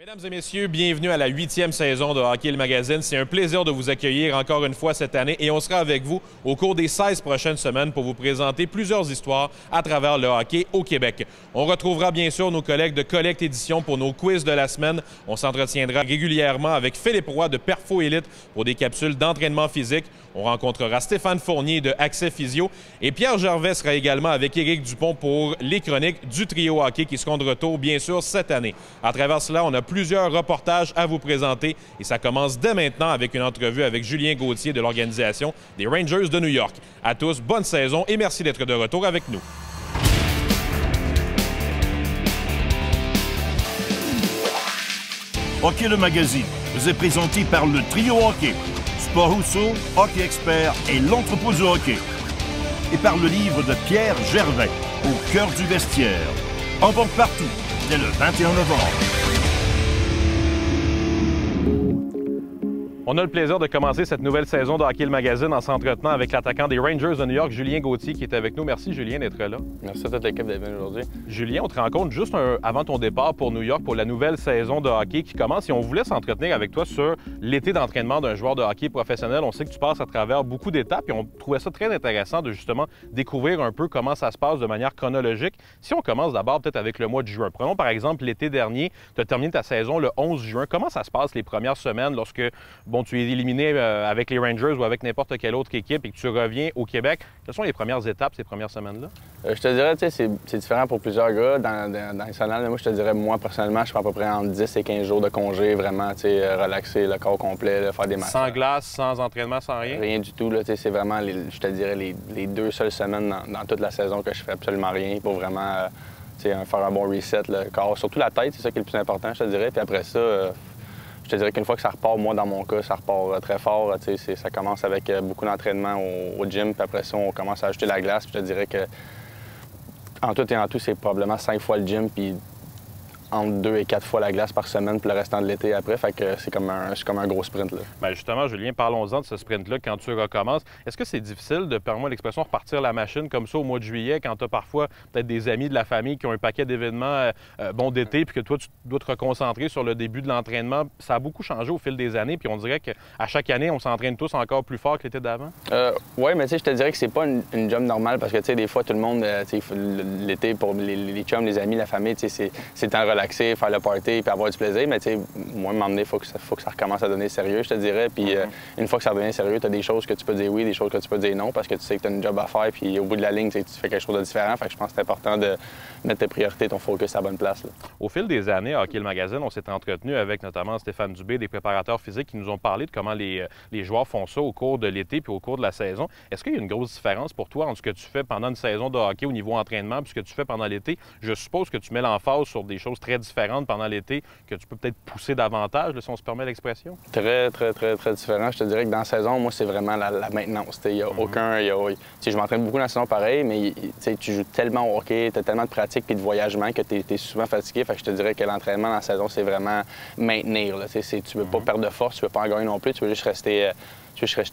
Mesdames et messieurs, bienvenue à la 8e saison de Hockey le Magazine. C'est un plaisir de vous accueillir encore une fois cette année et on sera avec vous au cours des 16 prochaines semaines pour vous présenter plusieurs histoires à travers le hockey au Québec. On retrouvera bien sûr nos collègues de Collecte Édition pour nos quiz de la semaine. On s'entretiendra régulièrement avec Philippe Roy de Perfo Élite pour des capsules d'entraînement physique. On rencontrera Stéphane Fournier de Accès Physio et Pierre Gervais sera également avec Éric Dupont pour les chroniques du trio hockey qui seront de retour bien sûr cette année. À travers cela, on a plusieurs reportages à vous présenter et ça commence dès maintenant avec une entrevue avec Julien Gauthier de l'organisation des Rangers de New York. À tous, bonne saison et merci d'être de retour avec nous. Hockey le Magazine vous est présenté par le trio hockey, Sport Rousseau, Hockey Expert et l'Entrepôt du hockey. Et par le livre de Pierre Gervais, Au cœur du vestiaire. En vente partout, dès le 21 novembre. On a le plaisir de commencer cette nouvelle saison de Hockey le Magazine en s'entretenant avec l'attaquant des Rangers de New York, Julien Gauthier, qui est avec nous. Merci, Julien, d'être là. Merci à toute l'équipe d'être venue aujourd'hui. Julien, on te rencontre juste avant ton départ pour New York pour la nouvelle saison de hockey qui commence et on voulait s'entretenir avec toi sur l'été d'entraînement d'un joueur de hockey professionnel. On sait que tu passes à travers beaucoup d'étapes et on trouvait ça très intéressant de justement découvrir un peu comment ça se passe de manière chronologique. Si on commence d'abord peut-être avec le mois de juin. Prenons par exemple l'été dernier, tu as terminé ta saison le 11 juin. Comment ça se passe les premières semaines lorsque tu es éliminé avec les Rangers ou avec n'importe quelle autre équipe et que tu reviens au Québec? Quelles sont les premières étapes ces premières semaines-là? Je te dirais, tu sais, c'est différent pour plusieurs gars dans les salons. Moi, je te dirais, moi, personnellement, je prends à peu près entre 10 et 15 jours de congé, vraiment, tu sais, relaxer le corps complet, là, faire des matchs. Sans glace, sans entraînement, sans rien? Rien du tout, là, tu sais, c'est vraiment, je te dirais, les deux seules semaines dans toute la saison que je fais absolument rien pour vraiment, tu sais, faire un bon reset, le corps, surtout la tête, c'est ça qui est le plus important, je te dirais. Puis après ça, je te dirais qu'une fois que ça repart, moi, dans mon cas, ça repart très fort. Ça commence avec beaucoup d'entraînement au gym, puis après ça, on commence à ajouter la glace. Puis je te dirais que, en tout et en tout, c'est probablement 5 fois le gym, puis entre 2 et 4 fois la glace par semaine, puis le restant de l'été après. Fait que c'est comme un gros sprint, là. Bien, justement, Julien, parlons-en de ce sprint-là quand tu recommences. Est-ce que c'est difficile de, permettre l'expression, repartir la machine comme ça au mois de juillet quand tu as parfois peut-être des amis de la famille qui ont un paquet d'événements d'été, puis que toi, tu dois te reconcentrer sur le début de l'entraînement? Ça a beaucoup changé au fil des années, puis on dirait qu'à chaque année, on s'entraîne tous encore plus fort que l'été d'avant? Oui, mais tu sais, je te dirais que c'est pas une job normale parce que, tu sais, des fois, tout le monde, l'été, pour les chums, les amis, la famille, tu sais, c'est le temps de relaxer, faire le party puis avoir du plaisir. Mais tu sais, moi, à un moment donné, il faut que ça recommence à donner sérieux, je te dirais. Puis une fois que ça devient sérieux, tu as des choses que tu peux dire oui, des choses que tu peux dire non parce que tu sais que tu as une job à faire. Puis au bout de la ligne, tu fais quelque chose de différent. Fait que je pense que c'est important de mettre tes priorités, ton focus à la bonne place, là. Au fil des années, Hockey le Magazine, on s'est entretenu avec notamment Stéphane Dubé, des préparateurs physiques qui nous ont parlé de comment les joueurs font ça au cours de l'été puis au cours de la saison. Est-ce qu'il y a une grosse différence pour toi entre ce que tu fais pendant une saison de hockey au niveau entraînement puis ce que tu fais pendant l'été? Je suppose que tu mets l'emphase sur des choses très différentes pendant l'été que tu peux peut-être pousser davantage, là, si on se permet l'expression? Très, très, très, très différent. Je te dirais que dans la saison, moi, c'est vraiment la maintenance. Il n'y a aucun... Je m'entraîne beaucoup dans la saison pareil, mais tu joues tellement au hockey, tu as tellement de pratique et de voyagement que tu es souvent fatigué. Fait que je te dirais que l'entraînement dans la saison, c'est vraiment maintenir. Là. Tu ne veux pas perdre de force, tu ne veux pas en gagner non plus, tu veux juste rester...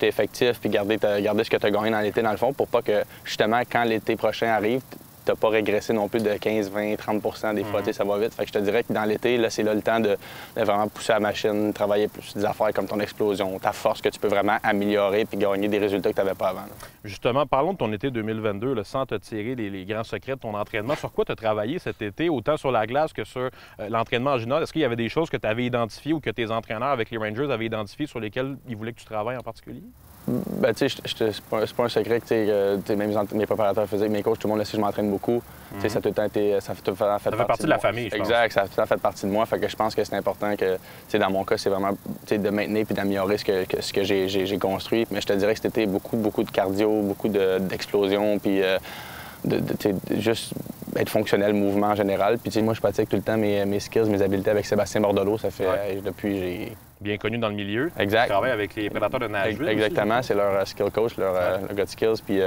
effectif puis garder ce que tu as gagné dans l'été, dans le fond, pour pas que, justement, quand l'été prochain arrive, tu n'as pas régressé non plus de 15, 20, 30 des fois, ça va vite. Fait que je te dirais que dans l'été, là, c'est là le temps de vraiment pousser la machine, travailler plus des affaires comme ton explosion, ta force que tu peux vraiment améliorer puis gagner des résultats que tu n'avais pas avant, là. Justement, parlons de ton été 2022, là, sans te tirer les grands secrets de ton entraînement. Sur quoi tu as travaillé cet été, autant sur la glace que sur l'entraînement en général? Est-ce qu'il y avait des choses que tu avais identifiées ou que tes entraîneurs avec les Rangers avaient identifiées sur lesquelles ils voulaient que tu travailles en particulier? Ben, tu sais, c'est pas un secret que même mes préparateurs physiques, mes coachs, tout le monde le sait, je m'entraîne beaucoup. Tu sais, ça a tout le temps été, ça fait partie de la famille, je pense. Exact, ça a tout le temps fait partie de moi. Fait que je pense que c'est important que, tu sais, dans mon cas, c'est vraiment, tu sais, de maintenir puis d'améliorer ce que j'ai construit. Mais je te dirais que c'était beaucoup de cardio, beaucoup d'explosion, puis juste être fonctionnel, mouvement en général. Puis, tu sais, moi, je pratique tout le temps mes skills, mes habiletés avec Sébastien Bordelot. Ça fait depuis j'ai... Bien connu dans le milieu. Exact. Tu travailles avec les Prédateurs de Nashville. Exactement, c'est leur skill coach, leur gars de skills. Puis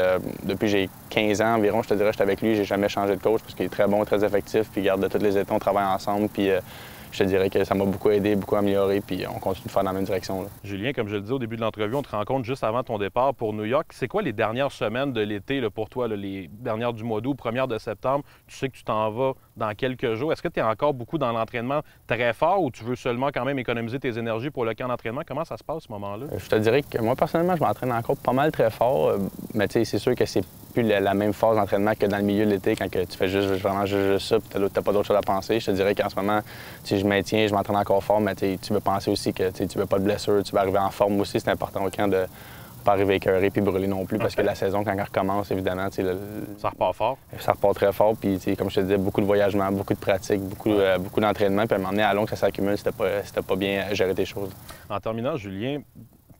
depuis j'ai 15 ans environ, je te dirais, j'étais avec lui, j'ai jamais changé de coach parce qu'il est très bon, très effectif. Puis garde de tous les étés, on travaille ensemble. Puis je te dirais que ça m'a beaucoup aidé, beaucoup amélioré, puis on continue de faire dans la même direction. Là. Julien, comme je le disais au début de l'entrevue, on te rencontre juste avant ton départ pour New York. C'est quoi les dernières semaines de l'été pour toi, là, les dernières du mois d'août, première de septembre? Tu sais que tu t'en vas dans quelques jours. Est-ce que tu es encore beaucoup dans l'entraînement très fort ou tu veux seulement quand même économiser tes énergies pour le camp d'entraînement? Comment ça se passe à ce moment-là? Je te dirais que moi, personnellement, je m'entraîne encore pas mal très fort, mais tu sais, c'est sûr que c'est plus la même phase d'entraînement que dans le milieu de l'été quand que tu fais vraiment juste ça, puis t'as pas d'autre chose à penser. Je te dirais qu'en ce moment, je maintiens, je m'entraîne encore fort, mais tu veux penser aussi que tu veux pas de blessure, tu veux arriver en forme aussi. C'est important au camp de pas arriver écœuré puis brûler non plus, parce que la saison, quand elle recommence, évidemment, ça repart fort. Ça repart très fort, puis comme je te disais, beaucoup de voyagements, beaucoup de pratiques, beaucoup d'entraînement, puis à un moment donné, à long que ça s'accumule si t'as pas bien géré tes choses. En terminant, Julien,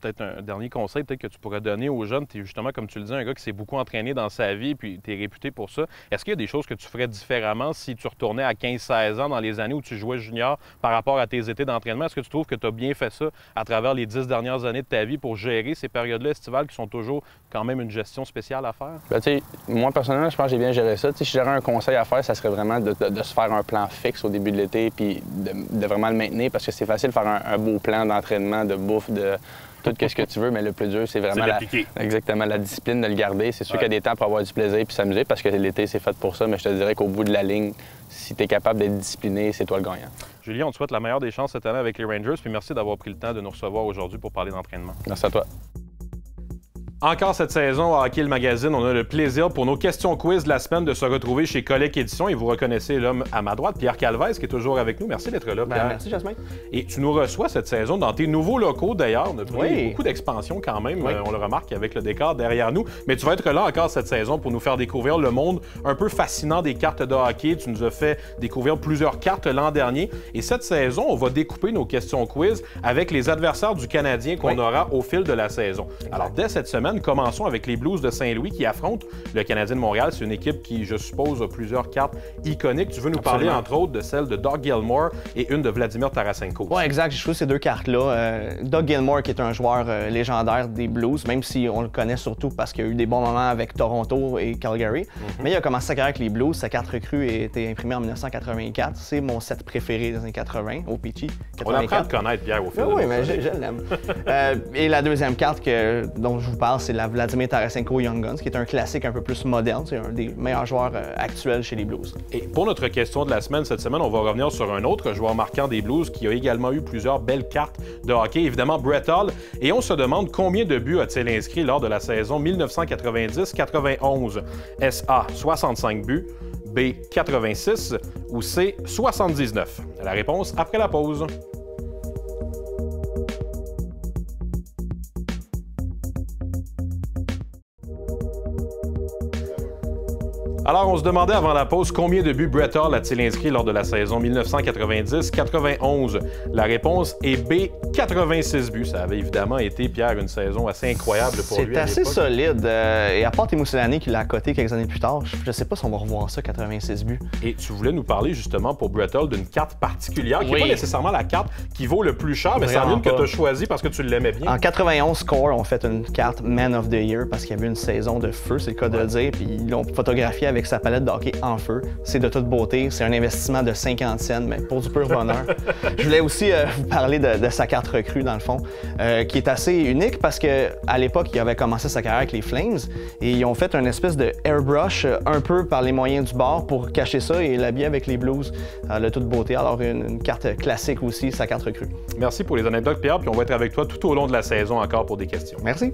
peut-être un dernier conseil peut-être que tu pourrais donner aux jeunes. Tu es justement, comme tu le dis, un gars qui s'est beaucoup entraîné dans sa vie, puis tu es réputé pour ça. Est-ce qu'il y a des choses que tu ferais différemment si tu retournais à 15-16 ans dans les années où tu jouais junior par rapport à tes étés d'entraînement? Est-ce que tu trouves que tu as bien fait ça à travers les 10 dernières années de ta vie pour gérer ces périodes-là estivales qui sont toujours quand même une gestion spéciale à faire? Bien, moi, personnellement, je pense que j'ai bien géré ça. Si j'aurais un conseil à faire, ça serait vraiment de se faire un plan fixe au début de l'été, puis de vraiment le maintenir, parce que c'est facile de faire un beau plan d'entraînement, de bouffe, de tout ce que tu veux, mais le plus dur, c'est vraiment exactement la discipline de le garder. C'est sûr qu'il y a des temps pour avoir du plaisir et s'amuser, parce que l'été, c'est fait pour ça, mais je te dirais qu'au bout de la ligne, si tu es capable d'être discipliné, c'est toi le gagnant. Julien, on te souhaite la meilleure des chances cette année avec les Rangers, puis merci d'avoir pris le temps de nous recevoir aujourd'hui pour parler d'entraînement. Merci à toi. Encore cette saison à Hockey le Magazine, on a le plaisir pour nos questions quiz de la semaine de se retrouver chez Collègue Édition et vous reconnaissez l'homme à ma droite, Pierre Calvez, qui est toujours avec nous. Merci d'être là, Pierre. Merci, Jasmin. Et tu nous reçois cette saison dans tes nouveaux locaux, d'ailleurs. On a pris beaucoup d'expansion quand même, on le remarque avec le décor derrière nous. Mais tu vas être là encore cette saison pour nous faire découvrir le monde un peu fascinant des cartes de hockey. Tu nous as fait découvrir plusieurs cartes l'an dernier. Et cette saison, on va découper nos questions quiz avec les adversaires du Canadien qu'on aura au fil de la saison. Exact. Alors, dès cette semaine, commençons avec les Blues de Saint-Louis qui affrontent le Canadien de Montréal. C'est une équipe qui, je suppose, a plusieurs cartes iconiques. Tu veux nous parler, entre autres, de celle de Doug Gilmour et une de Vladimir Tarasenko. Oui, exact. J'ai choisi ces deux cartes-là. Doug Gilmour, qui est un joueur légendaire des Blues, même si on le connaît surtout parce qu'il a eu des bons moments avec Toronto et Calgary. Mais il a commencé sa carrière avec les Blues. Sa carte recrue a été imprimée en 1984. C'est mon set préféré des années 80, au Peachy. On apprend à te connaître, Pierre, au fil de Oui, mais je l'aime. Et la deuxième carte dont je vous parle, c'est la Vladimir Tarasenko Young Guns, qui est un classique un peu plus moderne. C'est un des meilleurs joueurs actuels chez les Blues. Et pour notre question de la semaine, cette semaine, on va revenir sur un autre joueur marquant des Blues qui a également eu plusieurs belles cartes de hockey, évidemment Brett Hull. Et on se demande combien de buts a-t-il inscrit lors de la saison 1990-91? Est-ce A, 65 buts, B, 86 ou C, 79? La réponse après la pause. Alors, on se demandait avant la pause combien de buts Brett Hull a-t-il inscrit lors de la saison 1990-91. La réponse est B, 86 buts. Ça avait évidemment été, Pierre, une saison assez incroyable pour lui. C'est assez solide. Et à part Timo Soulani qui l'a coté quelques années plus tard, je ne sais pas si on va revoir ça, 86 buts. Et tu voulais nous parler justement pour Brett Hull d'une carte particulière, qui n'est pas nécessairement la carte qui vaut le plus cher, mais c'est une que tu as choisie parce que tu l'aimais bien. En 91 Score, on fait une carte Man of the Year parce qu'il y avait une saison de feu, c'est le cas de le dire, puis ils l'ont photographié avec sa palette de hockey en feu. C'est de toute beauté. C'est un investissement de 50 cents, mais pour du pur bonheur. Je voulais aussi vous parler de sa carte recrue, dans le fond, qui est assez unique parce qu'à l'époque, il avait commencé sa carrière avec les Flames et ils ont fait une espèce de airbrush un peu par les moyens du bord pour cacher ça et l'habiller avec les Blues de toute beauté. Alors, une carte classique aussi, sa carte recrue. Merci pour les anecdotes, Pierre, puis on va être avec toi tout au long de la saison encore pour des questions. Merci.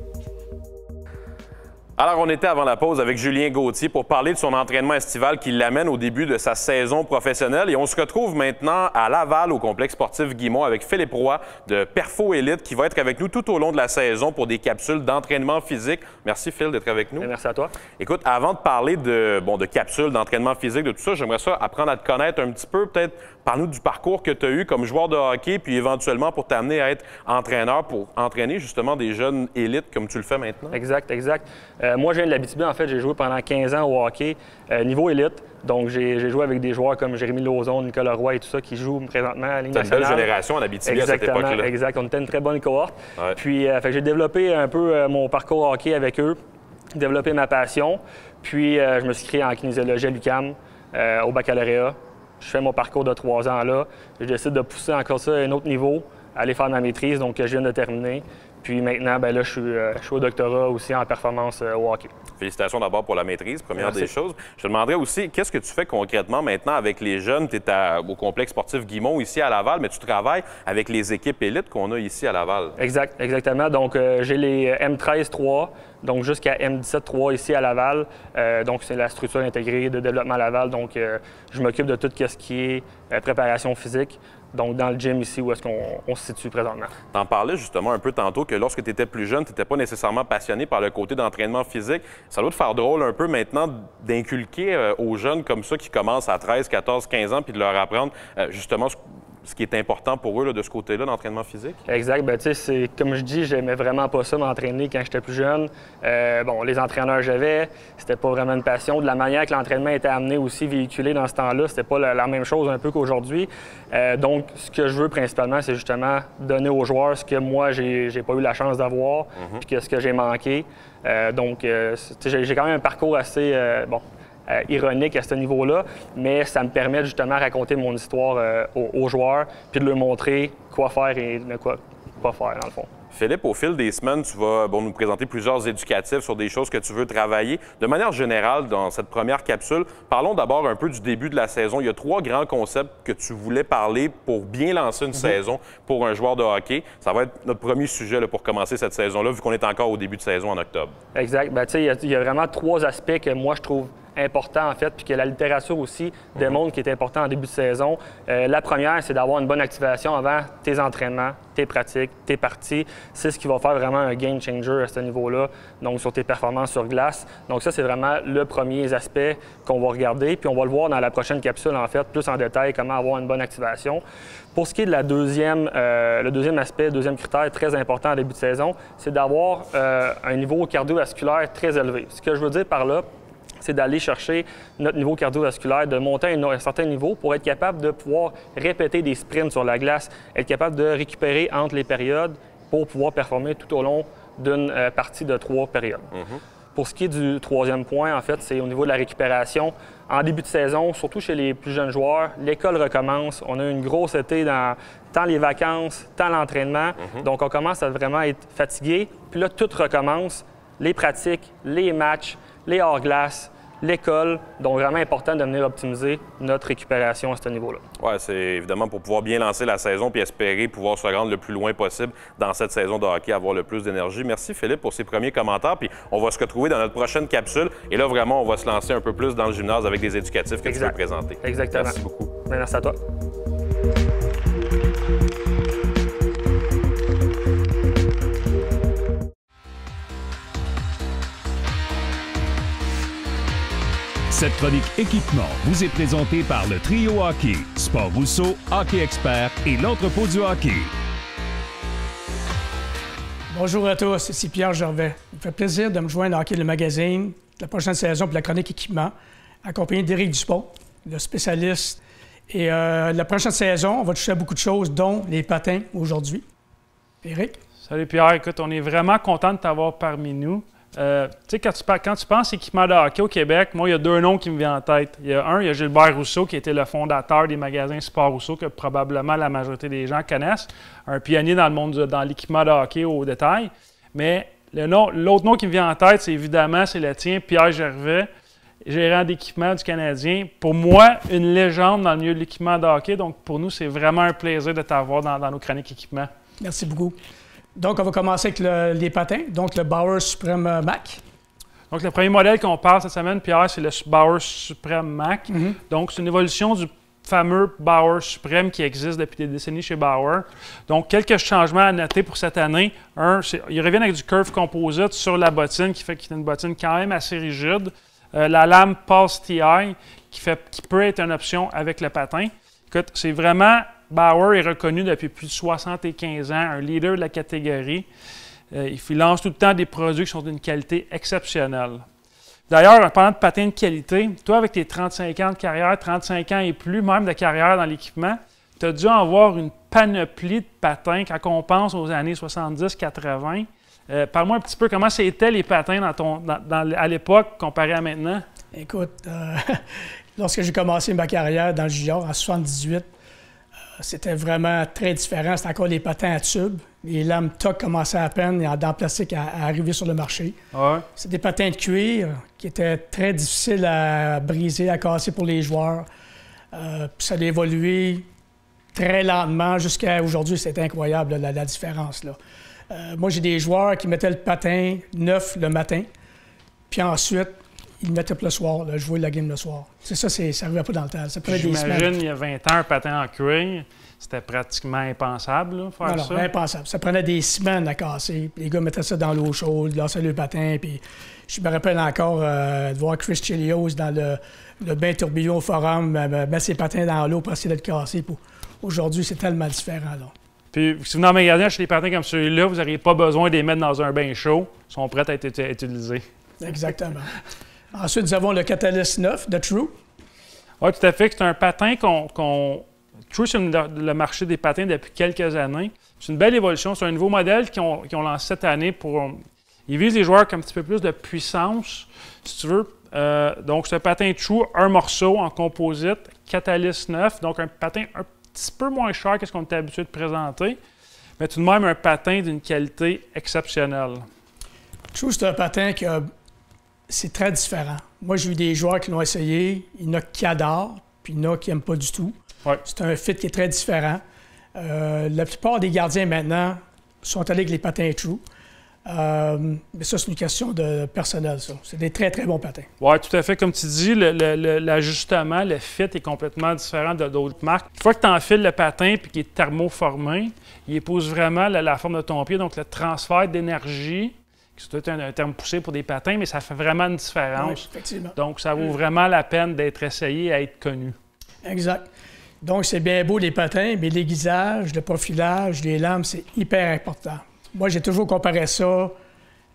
Alors, on était avant la pause avec Julien Gauthier pour parler de son entraînement estival qui l'amène au début de sa saison professionnelle. Et on se retrouve maintenant à Laval, au complexe sportif Guimont, avec Philippe Roy de Perfo Élite qui va être avec nous tout au long de la saison pour des capsules d'entraînement physique. Merci, Phil, d'être avec nous. Merci à toi. Écoute, avant de parler de capsules d'entraînement physique, de tout ça, j'aimerais ça apprendre à te connaître un petit peu. Peut-être parle-nous du parcours que tu as eu comme joueur de hockey, puis éventuellement pour t'amener à être entraîneur, pour entraîner justement des jeunes élites comme tu le fais maintenant. Exact. Moi, je viens de l'Abitibi. En fait, j'ai joué pendant 15 ans au hockey, niveau élite. Donc, j'ai joué avec des joueurs comme Jérémy Lauzon, Nicolas Roy et tout ça qui jouent présentement à la Ligue nationale. C'est une belle génération en Abitibi à cette époque-là. Exact. On était une très bonne cohorte. Ouais. Puis, j'ai développé un peu mon parcours hockey avec eux, développé ma passion. Puis, je me suis créé en kinésiologie à l'UQAM, au baccalauréat. je fais mon parcours de 3 ans là. Je décide de pousser encore ça à un autre niveau, aller faire ma maîtrise, donc que je viens de terminer. Puis maintenant, ben là, je suis au doctorat aussi en performance au hockey. Félicitations d'abord pour la maîtrise, première Merci. des choses. Je te demanderais aussi, qu'est-ce que tu fais concrètement maintenant avec les jeunes? Tu es au complexe sportif Guimont ici à Laval, mais tu travailles avec les équipes élites qu'on a ici à Laval. Exactement. Donc, j'ai les M13-3, donc jusqu'à M17-3 ici à Laval. Donc, c'est la structure intégrée de développement à Laval. Donc, je m'occupe de tout ce qui est préparation physique. Donc, dans le gym ici, où est-ce qu'on se situe présentement. Tu en parlais justement un peu tantôt que lorsque tu étais plus jeune, tu n'étais pas nécessairement passionné par le côté d'entraînement physique. Ça doit te faire drôle un peu maintenant d'inculquer aux jeunes comme ça qui commencent à 13, 14, 15 ans puis de leur apprendre justement ce qui est important pour eux là, de ce côté-là d'entraînement physique? Exact. Bien, tu sais, c'est comme je dis, j'aimais vraiment pas ça m'entraîner quand j'étais plus jeune. Bon, les entraîneurs que j'avais, c'était pas vraiment une passion. De la manière que l'entraînement était amené aussi, véhiculé dans ce temps-là, c'était pas la même chose un peu qu'aujourd'hui. Donc, ce que je veux principalement, c'est justement donner aux joueurs ce que moi, j'ai pas eu la chance d'avoir, puis que ce que j'ai manqué. Donc, j'ai quand même un parcours assez, ironique à ce niveau-là, mais ça me permet justement de raconter mon histoire aux joueurs, puis de leur montrer quoi faire et ne quoi pas faire, dans le fond. Philippe, au fil des semaines, tu vas nous présenter plusieurs éducatifs sur des choses que tu veux travailler. De manière générale, dans cette première capsule, parlons d'abord un peu du début de la saison. Il y a 3 grands concepts que tu voulais parler pour bien lancer une saison pour un joueur de hockey. Ça va être notre premier sujet là, pour commencer cette saison-là, vu qu'on est encore au début de saison en octobre. Exact. Bien, tu sais, il y a vraiment 3 aspects que moi, je trouve important, en fait, puis que la littérature aussi démontre qui est important en début de saison. La première, c'est d'avoir une bonne activation avant tes entraînements, tes pratiques, tes parties. C'est ce qui va faire vraiment un game changer à ce niveau-là, donc sur tes performances sur glace. Donc ça, c'est vraiment le premier aspect qu'on va regarder, puis on va le voir dans la prochaine capsule, en fait, plus en détail, comment avoir une bonne activation. Pour ce qui est de la le deuxième aspect, deuxième critère très important en début de saison, c'est d'avoir un niveau cardiovasculaire très élevé. Ce que je veux dire par là, c'est d'aller chercher notre niveau cardiovasculaire, de monter à un certain niveau pour être capable de pouvoir répéter des sprints sur la glace, être capable de récupérer entre les périodes pour pouvoir performer tout au long d'une partie de 3 périodes. Pour ce qui est du troisième point, en fait, c'est au niveau de la récupération. En début de saison, surtout chez les plus jeunes joueurs, l'école recommence. On a une grosse été dans tant les vacances, tant l'entraînement. Donc, on commence à vraiment être fatigué. Puis là, tout recommence. Les pratiques, les matchs, les hors-glace, l'école. Donc, vraiment important de venir optimiser notre récupération à ce niveau-là. Oui, c'est évidemment pour pouvoir bien lancer la saison puis espérer pouvoir se rendre le plus loin possible dans cette saison de hockey, avoir le plus d'énergie. Merci, Philippe, pour ces premiers commentaires. Puis on va se retrouver dans notre prochaine capsule. Et là, vraiment, on va se lancer un peu plus dans le gymnase avec des éducatifs que tu veux présenter. Exactement. Merci beaucoup. Bien, merci à toi. Cette chronique équipement vous est présentée par le Trio Hockey, Sport Rousseau, Hockey Expert et l'entrepôt du hockey. Bonjour à tous, ici Pierre Gervais. Il me fait plaisir de me joindre à Hockey le magazine, la prochaine saison pour la chronique équipement, accompagné d'Éric Dupont, le spécialiste. Et la prochaine saison, on va toucher à beaucoup de choses, dont les patins aujourd'hui. Éric? Salut Pierre, écoute, on est vraiment content de t'avoir parmi nous. Tu sais, quand tu penses équipement de hockey au Québec, moi, il y a 2 noms qui me viennent en tête. Il y a Gilbert Rousseau, qui était le fondateur des magasins Sport Rousseau, que probablement la majorité des gens connaissent. Un pionnier dans le monde dans l'équipement de hockey au détail. Mais l'autre nom qui me vient en tête, c'est le tien, Pierre Gervais, gérant d'équipement du Canadien. Pour moi, une légende dans le milieu de l'équipement de hockey. Donc, pour nous, c'est vraiment un plaisir de t'avoir dans nos chroniques équipement. Merci beaucoup. Donc, on va commencer avec les patins, donc le Bauer Supreme Mac. Donc, le premier modèle qu'on parle cette semaine, Pierre, c'est le Bauer Supreme Mac. Donc, c'est une évolution du fameux Bauer Supreme qui existe depuis des décennies chez Bauer. Donc, quelques changements à noter pour cette année. Ils reviennent avec du curve composite sur la bottine, qui fait qu'il y a une bottine quand même assez rigide. La lame Pulse TI, qui peut être une option avec le patin. Écoute, c'est vraiment... Bauer est reconnu depuis plus de 75 ans, un leader de la catégorie. Il lance tout le temps des produits qui sont d'une qualité exceptionnelle. D'ailleurs, en parlant de patins de qualité, toi, avec tes 35 ans de carrière, 35 ans et plus, même de carrière dans l'équipement, tu as dû avoir une panoplie de patins quand on pense aux années 70-80. Parle-moi un petit peu comment c'était les patins à l'époque comparé à maintenant. Écoute, Lorsque j'ai commencé ma carrière dans le junior en 78, c'était vraiment très différent. C'était encore des patins à tubes. Les lames TOC commençaient à peine dans le plastique à arriver sur le marché. Ouais. C'est des patins de cuir qui étaient très difficiles à briser, à casser pour les joueurs. Puis ça a évolué très lentement jusqu'à aujourd'hui. C'est incroyable, la différence, là. Moi, j'ai des joueurs qui mettaient le patin neuf le matin, puis ensuite, ils le mettaient pour le soir, là, jouer la game le soir. C'est ça, ça n'arrivait pas dans le temps. Ça prenait des semaines. J'imagine, il y a 20 ans, un patin en cuir, c'était pratiquement impensable, là, faire ça. Non, impensable. Ça prenait des semaines à casser. Les gars mettaient ça dans l'eau chaude, lançaient le patin, puis je me rappelle encore de voir Chris Chelios dans le bain tourbillon au forum, mettre ses patins dans l'eau pour essayer de le casser. Aujourd'hui, c'est tellement différent, là. Puis, si vous venez en magasin acheter des patins comme celui-là, vous n'auriez pas besoin de les mettre dans un bain chaud. Ils sont prêts à être utilisés. Exactement. Ensuite, nous avons le Catalyst 9 de True. Oui, tout à fait. C'est un patin True, c'est le marché des patins depuis quelques années. C'est une belle évolution. C'est un nouveau modèle qu'ils ont lancé cette année pour... Ils visent les joueurs avec un petit peu plus de puissance, si tu veux. Donc, c'est un patin True, un morceau en composite, Catalyst 9. Donc, un patin un petit peu moins cher que ce qu'on était habitué de présenter, mais tout de même un patin d'une qualité exceptionnelle. True, c'est un patin c'est très différent. Moi, j'ai eu des joueurs qui l'ont essayé. Il y en a qui adorent, puis il y en a qui n'aiment pas du tout. Ouais. C'est un fit qui est très différent. La plupart des gardiens maintenant sont allés avec les patins True. Mais ça, c'est une question de personnel, ça. C'est des très, très bons patins. Oui, tout à fait. Comme tu dis, l'ajustement, le fit est complètement différent d'autres marques. Une fois que tu enfiles le patin et qu'il est thermoformé, il épouse vraiment la forme de ton pied. Donc, le transfert d'énergie, c'est peut-être un terme poussé pour des patins, mais ça fait vraiment une différence. Oui, effectivement. Donc, ça vaut vraiment la peine d'être essayé et à être connu. Exact. Donc, c'est bien beau les patins, mais l'aiguisage, le profilage, les lames, c'est hyper important. Moi, j'ai toujours comparé ça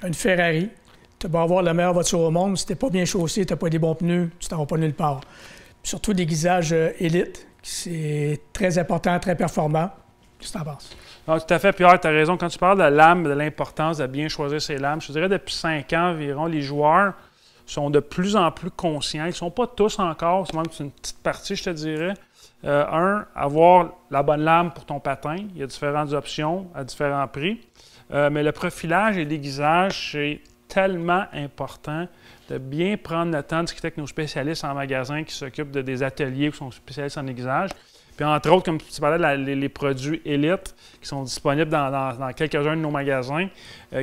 à une Ferrari. Tu vas avoir la meilleure voiture au monde, si tu n'es pas bien chaussé, tu n'as pas des bons pneus, tu t'en vas pas nulle part. Puis surtout l'aiguisage élite, c'est très important, très performant. Qu'est-ce que tu en penses? Non, tout à fait, Pierre, tu as raison. Quand tu parles de lames, de l'importance de bien choisir ses lames, je te dirais depuis 5 ans environ, les joueurs sont de plus en plus conscients. Ils ne sont pas tous encore, c'est même une petite partie, je te dirais. Avoir la bonne lame pour ton patin. Il y a différentes options à différents prix. Mais le profilage et l'aiguisage, c'est tellement important de bien prendre le temps de discuter avec nos spécialistes en magasin qui s'occupent des ateliers ou qui sont spécialistes en aiguisage. Puis entre autres, comme tu parlais, les produits Elite qui sont disponibles dans quelques-uns de nos magasins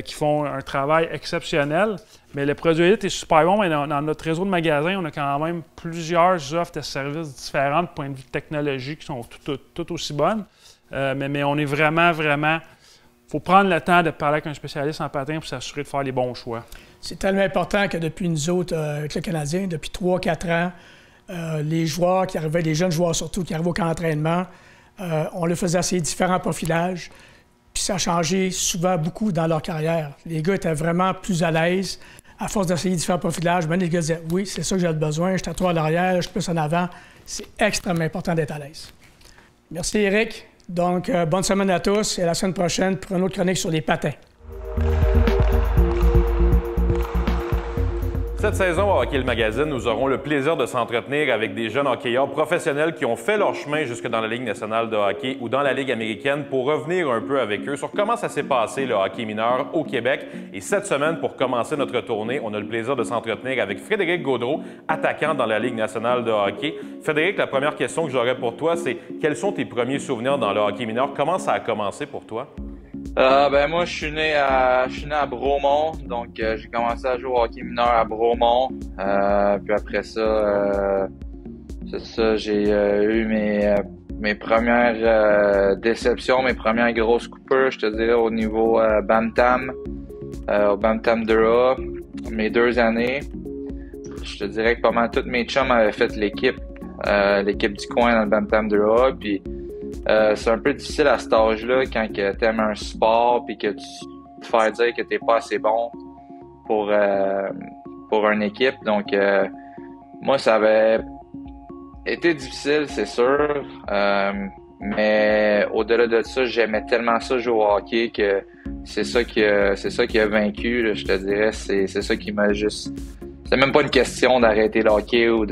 qui font un travail exceptionnel. Mais le produit Elite est super bon, mais dans notre réseau de magasins, on a quand même plusieurs offres de services différentes du point de vue technologique qui sont tout aussi bonnes. Mais on est vraiment... Il faut prendre le temps de parler avec un spécialiste en patin pour s'assurer de faire les bons choix. C'est tellement important que depuis nous autres, avec le Canadien, depuis 3-4 ans, les joueurs qui arrivaient, les jeunes joueurs surtout, qui arrivaient au camp d'entraînement, on leur faisait essayer différents profilages. Puis ça a changé souvent beaucoup dans leur carrière. Les gars étaient vraiment plus à l'aise à force d'essayer différents profilages. Même les gars disaient « Oui, c'est ça que j'ai besoin, je suis à toi à l'arrière, je suis plus en avant. » C'est extrêmement important d'être à l'aise. Merci, Éric. Donc, bonne semaine à tous et à la semaine prochaine pour une autre chronique sur les patins. Cette saison à Hockey le Magazine, nous aurons le plaisir de s'entretenir avec des jeunes hockeyeurs professionnels qui ont fait leur chemin jusque dans la Ligue nationale de hockey ou dans la Ligue américaine pour revenir un peu avec eux sur comment ça s'est passé le hockey mineur au Québec. Et cette semaine, pour commencer notre tournée, on a le plaisir de s'entretenir avec Frédéric Gaudreau, attaquant dans la Ligue nationale de hockey. Frédéric, la première question que j'aurais pour toi, c'est quels sont tes premiers souvenirs dans le hockey mineur? Comment ça a commencé pour toi? Moi, je suis né à Bromont, donc j'ai commencé à jouer au hockey mineur à Bromont. Puis après ça, j'ai eu mes premières déceptions, mes premières grosses coupures, je te dirais, au niveau Bantam, au Bantam 2A, mes 2 années. Je te dirais que pas mal tous mes chums avaient fait l'équipe du coin dans le Bantam 2A, puis c'est un peu difficile à cet âge-là quand tu aimes un sport puis que tu te fais dire que tu n'es pas assez bon pour une équipe. Donc, moi, ça avait été difficile, c'est sûr. Mais au-delà de ça, j'aimais tellement ça jouer au hockey que c'est ça qui a vaincu, là, je te dirais. C'est ça qui m'a juste... C'est même pas une question d'arrêter le hockey ou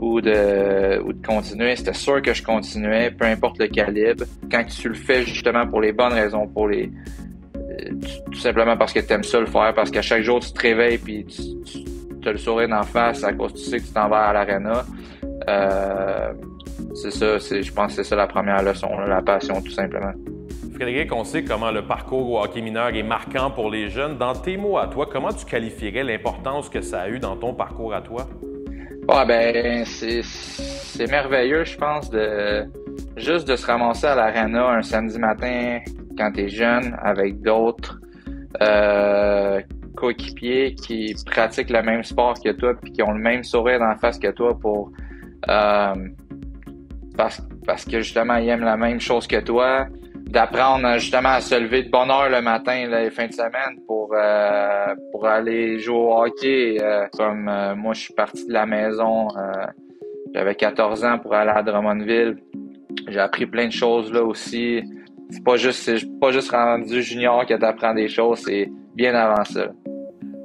ou de continuer. C'était sûr que je continuais, peu importe le calibre. Quand tu le fais justement pour les bonnes raisons, tout simplement parce que tu aimes ça le faire, parce qu'à chaque jour tu te réveilles puis tu as le sourire d'en face à cause que tu sais que tu t'en vas à l'aréna. C'est ça, je pense que c'est ça la première leçon, là, la passion tout simplement. Frédéric, on sait comment le parcours au hockey mineur est marquant pour les jeunes. Dans tes mots à toi, comment tu qualifierais l'importance que ça a eu dans ton parcours à toi? C'est merveilleux, je pense, juste de se ramasser à l'aréna un samedi matin quand t'es jeune avec d'autres coéquipiers qui pratiquent le même sport que toi puis qui ont le même sourire dans la face que toi parce que justement ils aiment la même chose que toi, d'apprendre justement à se lever de bonne heure le matin, les fins de semaine pour aller jouer au hockey. Comme moi, je suis parti de la maison, j'avais 14 ans pour aller à Drummondville. J'ai appris plein de choses là aussi. C'est pas juste rendu junior que tu apprends des choses, c'est bien avant ça.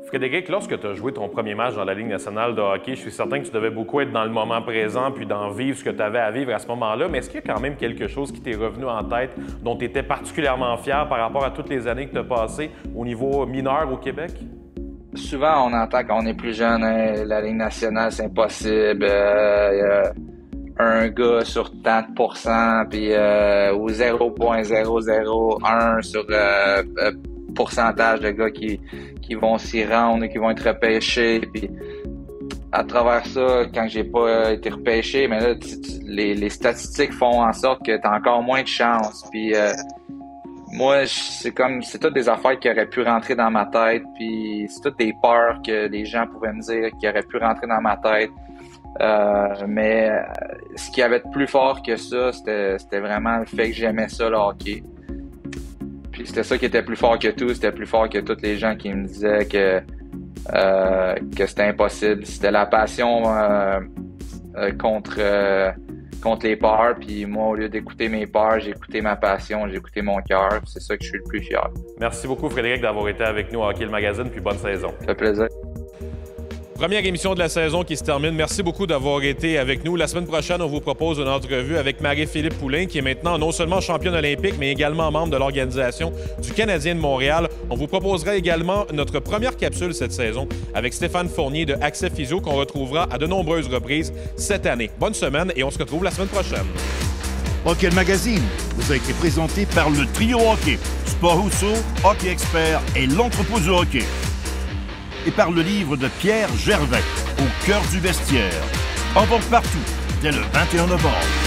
Frédéric, lorsque tu as joué ton premier match dans la Ligue nationale de hockey, je suis certain que tu devais beaucoup être dans le moment présent puis d'en vivre ce que tu avais à vivre à ce moment-là. Mais est-ce qu'il y a quand même quelque chose qui t'est revenu en tête dont tu étais particulièrement fier par rapport à toutes les années que tu as passées au niveau mineur au Québec? Souvent, on entend quand on est plus jeune, hein, la Ligue nationale, c'est impossible. Un gars sur tant de pourcents, puis ou 0,001 sur pourcentage de gars qui vont s'y rendre et qui vont être repêchés. Puis à travers ça, quand j'ai pas été repêché, mais là, les statistiques font en sorte que t'as encore moins de chance. Puis moi, c'est toutes des affaires qui auraient pu rentrer dans ma tête. Puis c'est toutes des peurs que les gens pouvaient me dire qui auraient pu rentrer dans ma tête. Mais ce qui avait de plus fort que ça, c'était vraiment le fait que j'aimais ça, le hockey. Puis c'était ça qui était plus fort que tout. C'était plus fort que tous les gens qui me disaient que c'était impossible. C'était la passion contre les peurs. Puis moi, au lieu d'écouter mes peurs, j'ai écouté ma passion, j'ai écouté mon cœur. C'est ça que je suis le plus fier. Merci beaucoup, Frédéric, d'avoir été avec nous à Hockey le Magazine. Puis bonne saison. Ça fait plaisir. Première émission de la saison qui se termine. Merci beaucoup d'avoir été avec nous. La semaine prochaine, on vous propose une entrevue avec Marie-Philippe Poulin, qui est maintenant non seulement championne olympique, mais également membre de l'organisation du Canadien de Montréal. On vous proposera également notre première capsule cette saison avec Stéphane Fournier de Accès Physio, qu'on retrouvera à de nombreuses reprises cette année. Bonne semaine et on se retrouve la semaine prochaine. Hockey le Magazine vous a été présenté par le Trio Hockey, Sport Rousseau, Hockey Expert et l'Entrepôt du Hockey. Et par le livre de Pierre Gervais, Au cœur du vestiaire. En vente partout, dès le 21 novembre.